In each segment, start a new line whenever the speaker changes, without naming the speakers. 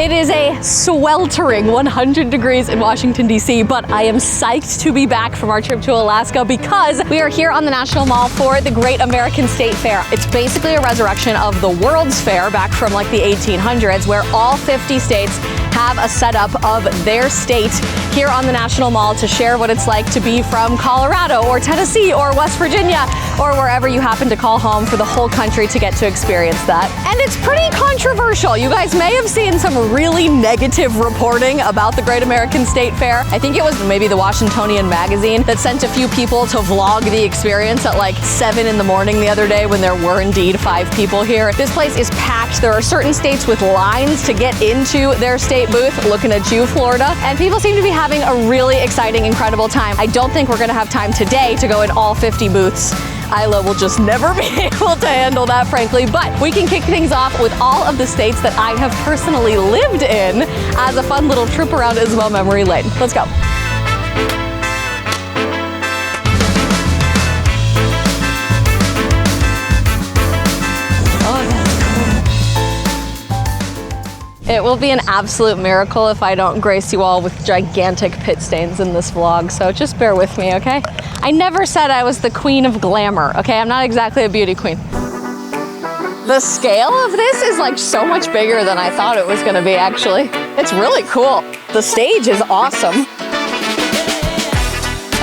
It is a sweltering 100 degrees in Washington, D.C., but I am psyched to be back from our trip to Alaska because we are here on the National Mall for the Great American State Fair. It's basically a resurrection of the World's Fair back from like the 1800s, where all 50 states have a setup of their state here on the National Mall to share what it's like to be from Colorado or Tennessee or West Virginia or wherever you happen to call home, for the whole country to get to experience that. And it's pretty controversial. You guys may have seen some really negative reporting about the Great American State Fair. I think it was maybe the Washingtonian magazine that sent a few people to vlog the experience at like 7 in the morning the other day when there were indeed 5 people here. This place is packed. There are certain states with lines to get into their state booth. Looking at you, Florida. And people seem to be having a really exciting, incredible time. I don't think we're gonna have time today to go in all 50 booths. Isla will just never be able to handle that, frankly, but we can kick things off with all of the states that I have personally lived in as a fun little trip around Isabel memory lane. Let's go. It will be an absolute miracle if I don't grace you all with gigantic pit stains in this vlog, so just bear with me, okay? I never said I was the queen of glamour, okay? I'm not exactly a beauty queen. The scale of this is like so much bigger than I thought it was gonna be, actually. It's really cool. The stage is awesome.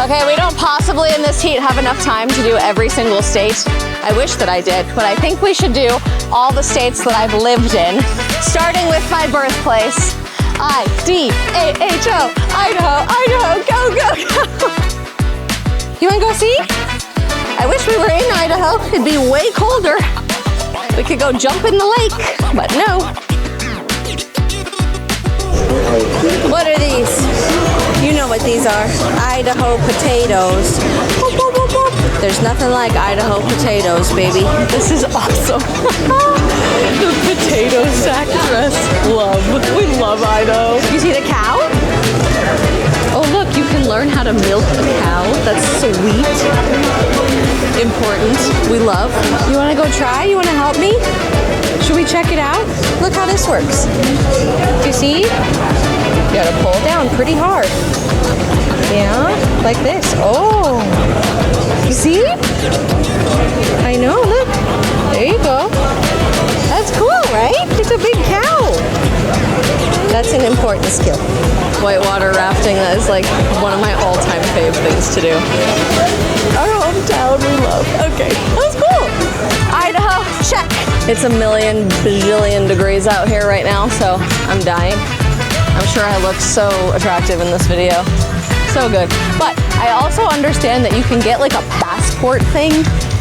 Okay, we don't possibly in this heat have enough time to do every single state. I wish that I did, but I think we should do all the states that I've lived in, starting with my birthplace. I-D-A-H-O, Idaho, Idaho, go, go, go. You wanna go see? I wish we were in Idaho. It'd be way colder. We could go jump in the lake, but no.
What are these? You know what these are. Idaho potatoes. Boop, boop, boop, boop. There's nothing like Idaho potatoes, baby.
This is awesome. The potato sack dress. Love. We love Idaho. You see the cow? Oh look, you can learn how to milk a cow. That's sweet. Important. We love. You wanna go try? You wanna help me? Should we check it out? Look how this works. Do you see? You gotta pull down pretty hard. Yeah, like this. Oh, you see? I know, look. There you go. That's cool, right? It's a big cow. That's an important skill. Whitewater rafting, that is like one of my all-time fave things to do. Our hometown, we love. Okay, that's cool. Idaho, check. It's a million bajillion degrees out here right now, so I'm dying. I'm sure I look so attractive in this video. So good. But I also understand that you can get like a passport thing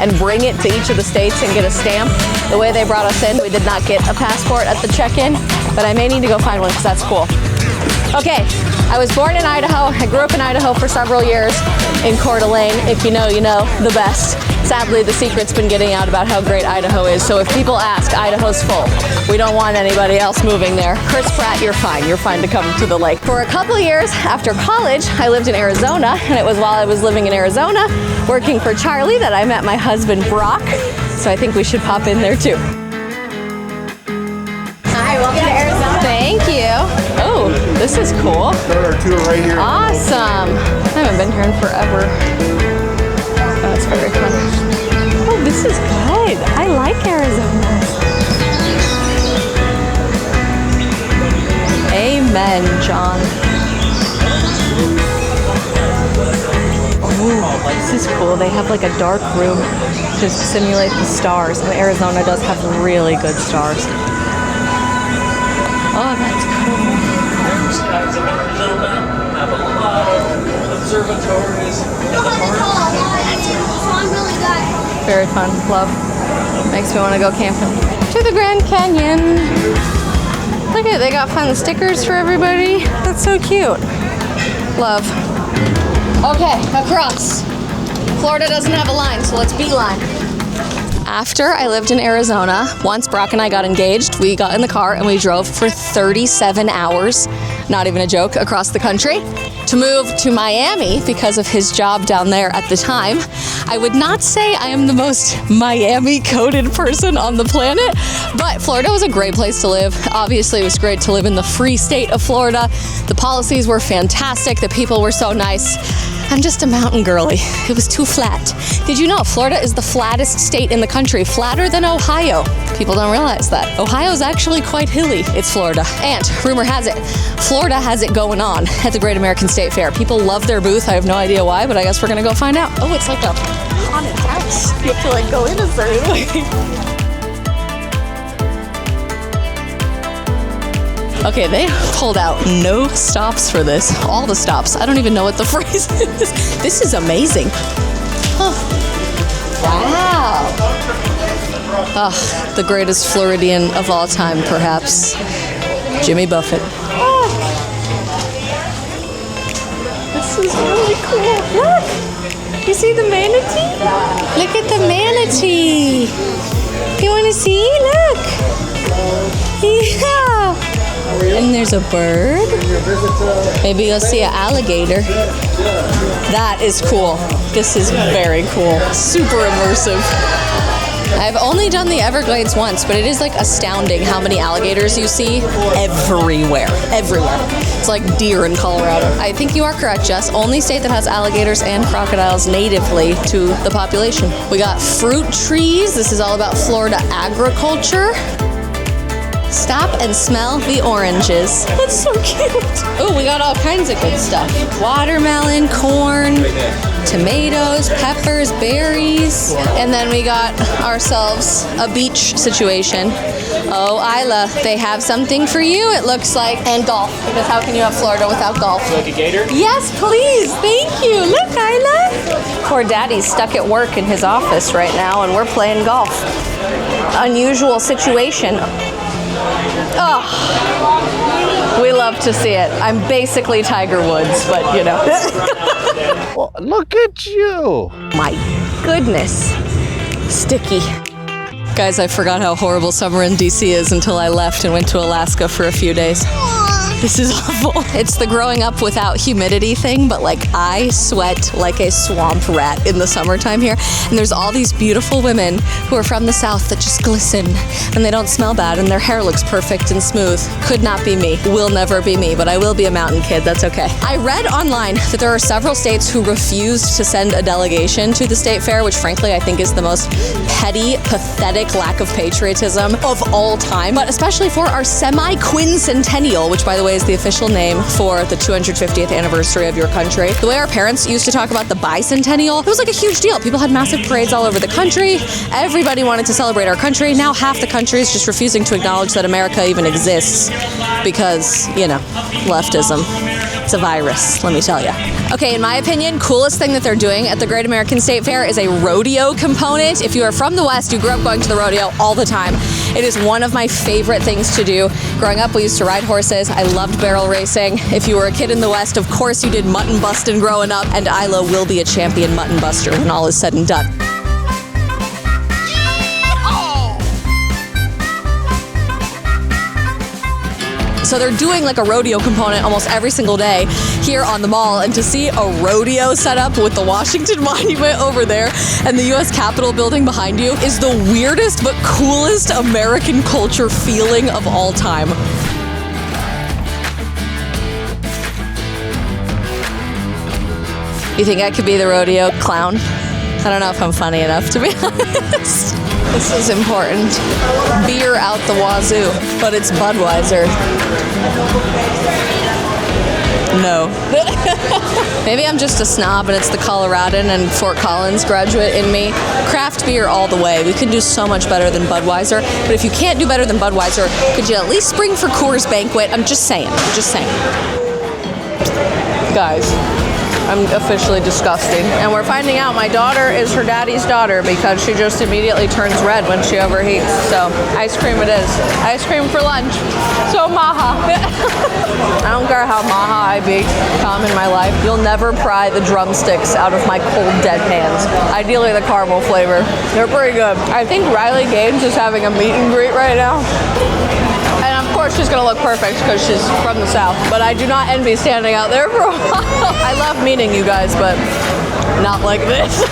and bring it to each of the states and get a stamp. The way they brought us in, we did not get a passport at the check-in, but I may need to go find one because that's cool. Okay, I was born in Idaho. I grew up in Idaho for several years in Coeur d'Alene. If you know, the best. Sadly, the secret's been getting out about how great Idaho is, so if people ask, Idaho's full. We don't want anybody else moving there. Chris Pratt, you're fine. You're fine to come to the lake. For a couple years after college, I lived in Arizona, and it was while I was living in Arizona, working for Charlie, that I met my husband, Brock, so I think we should pop in there too. Hi, welcome to Arizona. Thank you. Oh, this is cool.
There are 2 right here.
Awesome. I haven't been here in forever. That's very fun. Oh, this is good. I like Arizona. Amen, John. Oh, this is cool. They have like a dark room to simulate the stars, and Arizona does have really good stars. Oh, that's cool.
Skies of Arizona have a lot of observatories in the park.
Very fun. Love. Makes me want to go camping. To the Grand Canyon. Look at it. They got fun stickers for everybody. That's so cute. Love. Okay, across. Florida doesn't have a line, so let's beeline. After I lived in Arizona, once Brock and I got engaged, we got in the car and we drove for 37 hours, not even a joke, across the country. to move to Miami because of his job down there at the time. I would not say I am the most Miami-coded person on the planet, but Florida was a great place to live. Obviously, it was great to live in the free state of Florida. The policies were fantastic. The people were so nice. I'm just a mountain girly. It was too flat. Did you know Florida is the flattest state in the country, flatter than Ohio? People don't realize that. Ohio is actually quite hilly. It's Florida. And rumor has it, Florida has it going on at the Great American State Fair. People love their booth. I have no idea why, but I guess we're gonna go find out. Oh, it's like a haunted house. You have to like go in a certain way. Okay, they pulled out no stops for this. All the stops. I don't even know what the phrase is. This is amazing. Huh. Wow. The greatest Floridian of all time, perhaps. Jimmy Buffett. Oh. This is really cool. Look! You see the manatee? Look at the manatee. You want to see? Look! Yeah! And there's a bird. Maybe you'll see an alligator. That is cool. This is very cool. Super immersive. I've only done the Everglades once, but it is like astounding how many alligators you see everywhere. Everywhere. It's like deer in Colorado. I think you are correct, Jess. Only state that has alligators and crocodiles natively to the population. We got fruit trees. This is all about Florida agriculture. Stop and smell the oranges. That's so cute. Oh, we got all kinds of good stuff. Watermelon, corn, tomatoes, peppers, berries. And then we got ourselves a beach situation. Oh, Isla, they have something for you, it looks like. And golf, because how can you have Florida without golf?
Like a gator?
Yes, please. Thank you. Look, Isla. Poor Daddy's stuck at work in his office right now, and we're playing golf. Unusual situation. Oh, we love to see it. I'm basically Tiger Woods, but you know.
Well, look at you.
My goodness. Sticky. Guys, I forgot how horrible summer in DC is until I left and went to Alaska for a few days. This is awful. It's the growing up without humidity thing, but like I sweat like a swamp rat in the summertime here. And there's all these beautiful women who are from the South that just glisten and they don't smell bad and their hair looks perfect and smooth. Could not be me. Will never be me, but I will be a mountain kid. That's okay. I read online that there are several states who refused to send a delegation to the state fair, which frankly I think is the most petty, pathetic lack of patriotism of all time, but especially for our semi-quincentennial, which by the way is the official name for the 250th anniversary of your country. The way our parents used to talk about the bicentennial, it was like a huge deal. People had massive parades all over the country. Everybody wanted to celebrate our country. Now half the country is just refusing to acknowledge that America even exists because, you know, leftism. It's a virus, let me tell you. Okay, in my opinion, coolest thing that they're doing at the Great American State Fair is a rodeo component. If you are from the West, you grew up going to the rodeo all the time. It is one of my favorite things to do. Growing up, we used to ride horses. I loved barrel racing. If you were a kid in the West, of course you did mutton busting growing up, and Isla will be a champion mutton buster when all is said and done. So they're doing like a rodeo component almost every single day here on the mall, and to see a rodeo set up with the Washington Monument over there and the US Capitol building behind you is the weirdest but coolest American culture feeling of all time. You think I could be the rodeo clown? I don't know if I'm funny enough, to be honest. This is important. Beer out the wazoo, but it's Budweiser. No. Maybe I'm just a snob and it's the Coloradan and Fort Collins graduate in me. Craft beer all the way. We can do so much better than Budweiser, but if you can't do better than Budweiser, could you at least spring for Coors Banquet? I'm just saying. Guys. I'm officially disgusting. And we're finding out my daughter is her daddy's daughter because she just immediately turns red when she overheats. So ice cream it is. Ice cream for lunch. So maha. I don't care how maha I be, come in my life. You'll never pry the drumsticks out of my cold dead hands. Ideally the caramel flavor. They're pretty good. I think Riley Gaines is having a meet and greet right now. And of course course, she's gonna look perfect because she's from the South, but I do not envy standing out there for a while. I love meeting you guys, but not like this.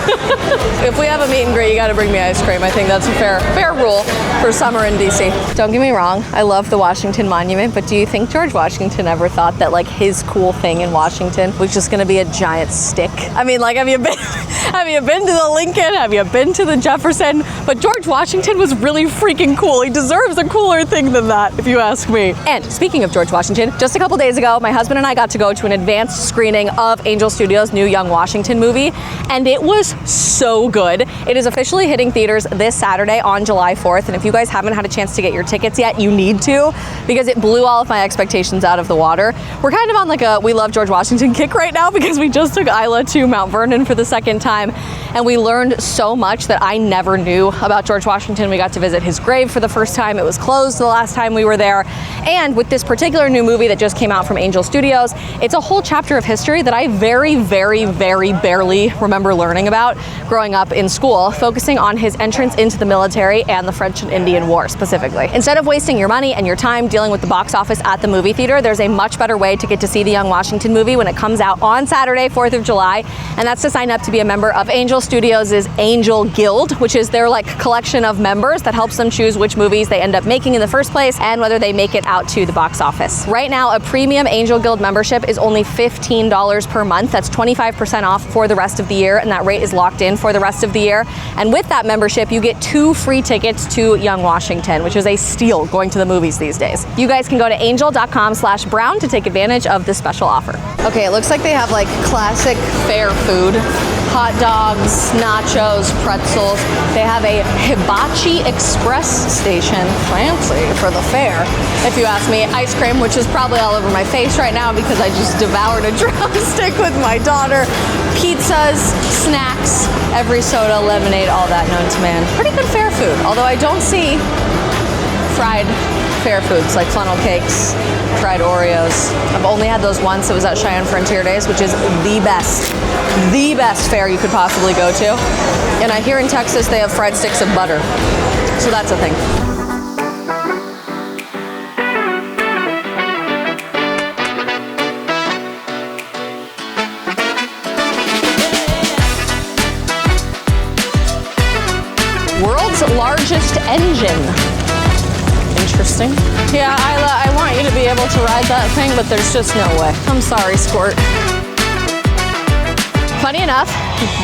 If we have a meet and greet, you gotta bring me ice cream. I think that's a fair rule for summer in DC. Don't get me wrong, I love the Washington Monument, but do you think George Washington ever thought that like his cool thing in Washington was just gonna be a giant stick? I mean, like, have you been to the Lincoln? Have you been to the Jefferson? But George Washington was really freaking cool. He deserves a cooler thing than that, if you ask me. And speaking of George Washington, just a couple days ago, my husband and I got to go to an advanced screening of Angel Studios' new Young Washington movie, and it was so good. It is officially hitting theaters this Saturday on July 4th, and if you guys haven't had a chance to get your tickets yet, you need to, because it blew all of my expectations out of the water. We're kind of on like a We Love George Washington kick right now because we just took Isla to Mount Vernon for the second time, and we learned so much that I never knew about George Washington. We got to visit his grave for the first time. It was closed the last time we were there. And with this particular new movie that just came out from Angel Studios, it's a whole chapter of history that I very, very, very barely remember learning about growing up in school, focusing on his entrance into the military and the French and Indian War specifically. Instead of wasting your money and your time dealing with the box office at the movie theater, there's a much better way to get to see the Young Washington movie when it comes out on Saturday, 4th of July, and that's to sign up to be a member of Angel Studios' Angel Guild, which is their like collection of members that helps them choose which movies they end up making in the first place and whether they make it out to the box office. Right now, a premium Angel Guild membership is only $15 per month. That's 25% off for the rest of the year, and that rate is locked in for the rest of the year. And with that membership, you get 2 free tickets to Young Washington, which is a steal going to the movies these days. You guys can go to angel.com/brown to take advantage of this special offer. Okay, it looks like they have like classic fair food. Hot dogs, nachos, pretzels. They have a hibachi express station, fancy for the fair, if you ask me. Ice cream, which is probably all over my face right now because I just devoured a drumstick with my daughter. Pizzas, snacks, every soda, lemonade, all that known to man. Pretty good fair food, although I don't see fried fair foods like funnel cakes, fried Oreos. I've only had those once. It was at Cheyenne Frontier Days, which is the best fair you could possibly go to. And I hear in Texas they have fried sticks of butter. So that's a thing. World's largest engine. Interesting. Yeah, Isla, I want you to be able to ride that thing, but there's just no way. I'm sorry, Squirt. Funny enough,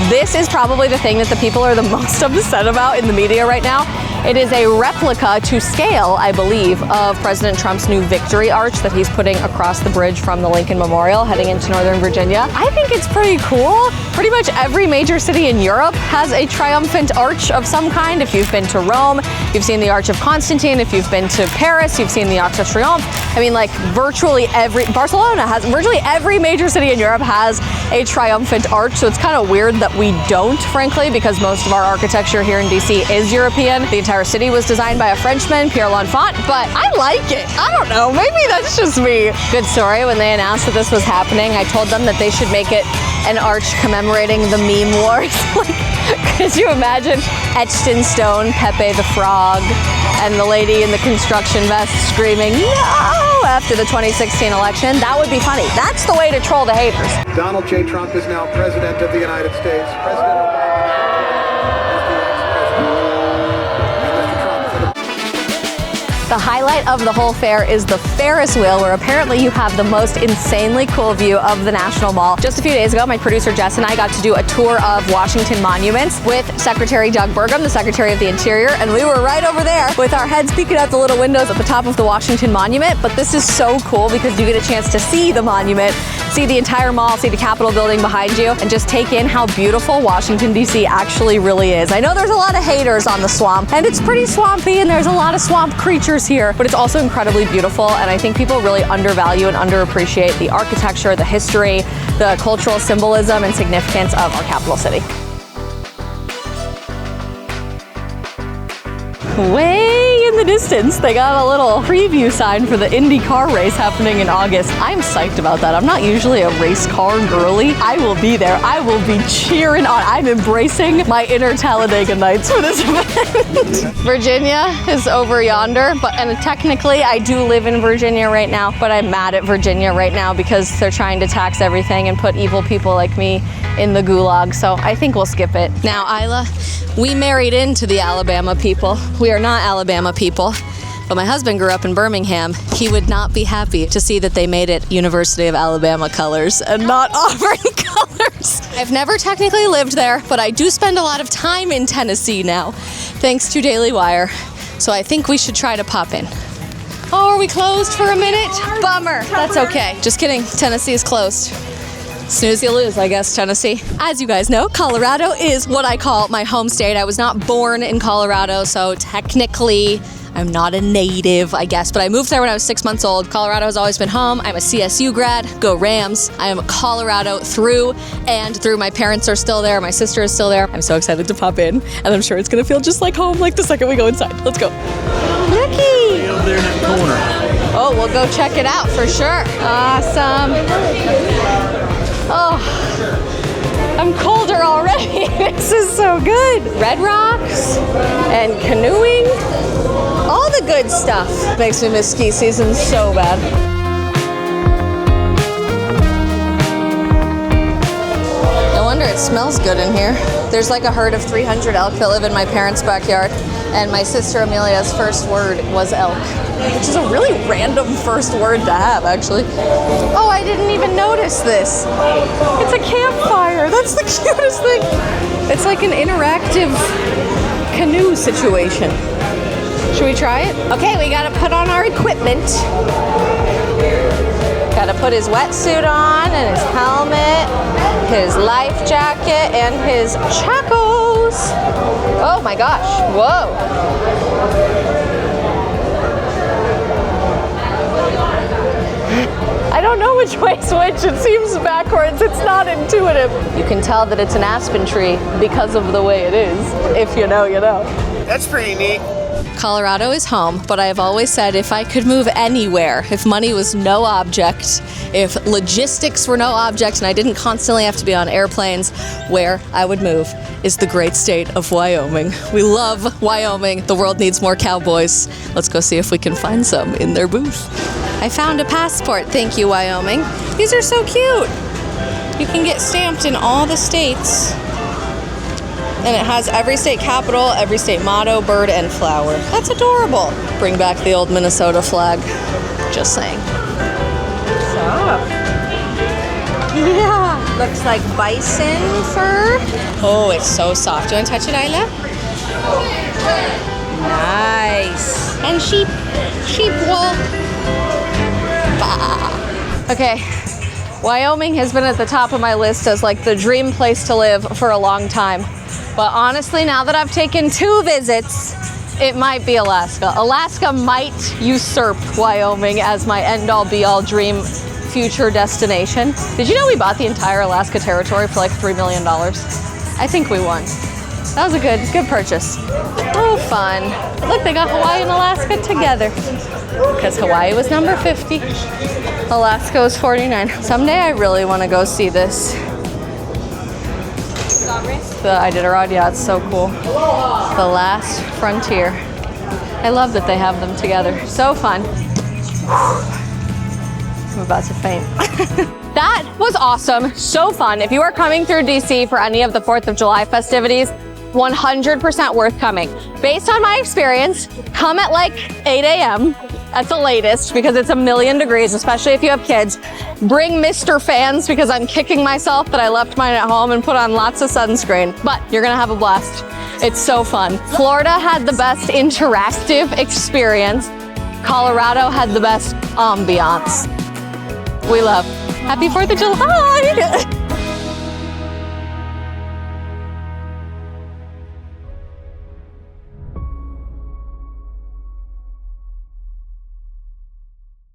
this is probably the thing that the people are the most upset about in the media right now. It is a replica to scale, I believe, of President Trump's new Victory Arch that he's putting across the bridge from the Lincoln Memorial heading into Northern Virginia. I think it's pretty cool. Pretty much every major city in Europe has a triumphant arch of some kind. If you've been to Rome, you've seen the Arch of Constantine. If you've been to Paris, you've seen the Arc de Triomphe. I mean, like virtually every major city in Europe has a triumphant arch. So it's kind of weird that we don't, frankly, because most of our architecture here in DC is European. The entire city was designed by a Frenchman, Pierre L'Enfant, but I like it. I don't know, maybe that's just me. Good story, when they announced that this was happening, I told them that they should make it an arch commemorating the meme wars. Like, could you imagine etched in stone Pepe the Frog and the lady in the construction vest screaming, "No!" after the 2016 election? That would be funny. That's the way to troll the haters.
Donald J. Trump is now President of the United States. President Obama.
The highlight of the whole fair is the Ferris wheel, where apparently you have the most insanely cool view of the National Mall. Just a few days ago, my producer Jess and I got to do a tour of Washington monuments with Secretary Doug Burgum, the Secretary of the Interior, and we were right over there with our heads peeking out the little windows at the top of the Washington Monument. But this is so cool because you get a chance to see the monument, see the entire mall, see the Capitol building behind you, and just take in how beautiful Washington, D.C. actually really is. I know there's a lot of haters on the swamp, and it's pretty swampy, and there's a lot of swamp creatures here, but it's also incredibly beautiful, and I think people really undervalue and underappreciate the architecture, the history, the cultural symbolism and significance of our capital city. Way in the distance, they got a little preview sign for the Indy car race happening in August. I'm psyched about that. I'm not usually a race car girly. I will be there. I will be cheering on. I'm embracing my inner Talladega Nights for this event. Virginia is over yonder, and technically I do live in Virginia right now, but I'm mad at Virginia right now because they're trying to tax everything and put evil people like me in the gulag, so I think we'll skip it. Now, Isla, we married into the Alabama people. We are not Alabama people, but my husband grew up in Birmingham. He would not be happy to see that they made it University of Alabama colors and not Auburn colors. I've never technically lived there, but I do spend a lot of time in Tennessee now, thanks to Daily Wire, so I think we should try to pop in. Oh, are we closed for a minute? Bummer. That's okay. Just kidding. Tennessee is closed. Snooze, you lose, I guess, Tennessee. As you guys know, Colorado is what I call my home state. I was not born in Colorado, so technically I'm not a native, I guess, but I moved there when I was 6 months old. Colorado has always been home. I'm a CSU grad. Go Rams. I am Colorado through and through. My parents are still there. My sister is still there. I'm so excited to pop in, and I'm sure it's gonna feel just like home like the second we go inside. Let's go. Looky!
Over there in that corner.
Oh, we'll go check it out for sure. Awesome. Oh, I'm colder already. This is so good. Red Rocks and canoeing. All the good stuff. Makes me miss ski season so bad. No wonder it smells good in here. There's like a herd of 300 elk that live in my parents' backyard, and my sister Amelia's first word was elk, which is a really random first word to have, actually. Oh, I didn't even notice this. It's a campfire. That's the cutest thing. It's like an interactive canoe situation. Should we try it? Okay, we gotta put on our equipment. Gotta put his wetsuit on and his helmet, his life jacket, and his chacos. Oh my gosh, whoa. I don't know which way's which. It seems backwards. It's not intuitive. You can tell that it's an aspen tree because of the way it is. If you know, you know.
That's pretty neat.
Colorado is home, but I've always said if I could move anywhere, if money was no object, if logistics were no object, and I didn't constantly have to be on airplanes, where I would move is the great state of Wyoming. We love Wyoming. The world needs more cowboys. Let's go see if we can find some in their booth. I found a passport. Thank you, Wyoming. These are so cute. You can get stamped in all the states. And it has every state capital, every state motto, bird, and flower. That's adorable. Bring back the old Minnesota flag. Just saying. Yeah. Looks like bison fur. Oh, it's so soft. Do you want to touch it, Isla? Nice. And sheep. Sheep wool. Bah. Okay. Wyoming has been at the top of my list as like the dream place to live for a long time. But honestly, now that I've taken 2 visits, it might be Alaska. Alaska might usurp Wyoming as my end-all be-all dream future destination. Did you know we bought the entire Alaska territory for like $3 million? I think we won. That was a good purchase. Oh, fun. Look, they got Hawaii and Alaska together. Because Hawaii was number 50. Alaska was 49. Someday I really want to go see this. The Iditarod, yeah, it's so cool. The Last Frontier. I love that they have them together. So fun. I'm about to faint. That was awesome. So fun. If you are coming through DC for any of the 4th of July festivities, 100% worth coming. Based on my experience, come at like 8 a.m. at the latest because it's 1,000,000 degrees, especially if you have kids. Bring Mr. Fans because I'm kicking myself that I left mine at home and put on lots of sunscreen, but you're gonna have a blast. It's so fun. Florida had the best interactive experience. Colorado had the best ambiance. We love. Happy 4th of July!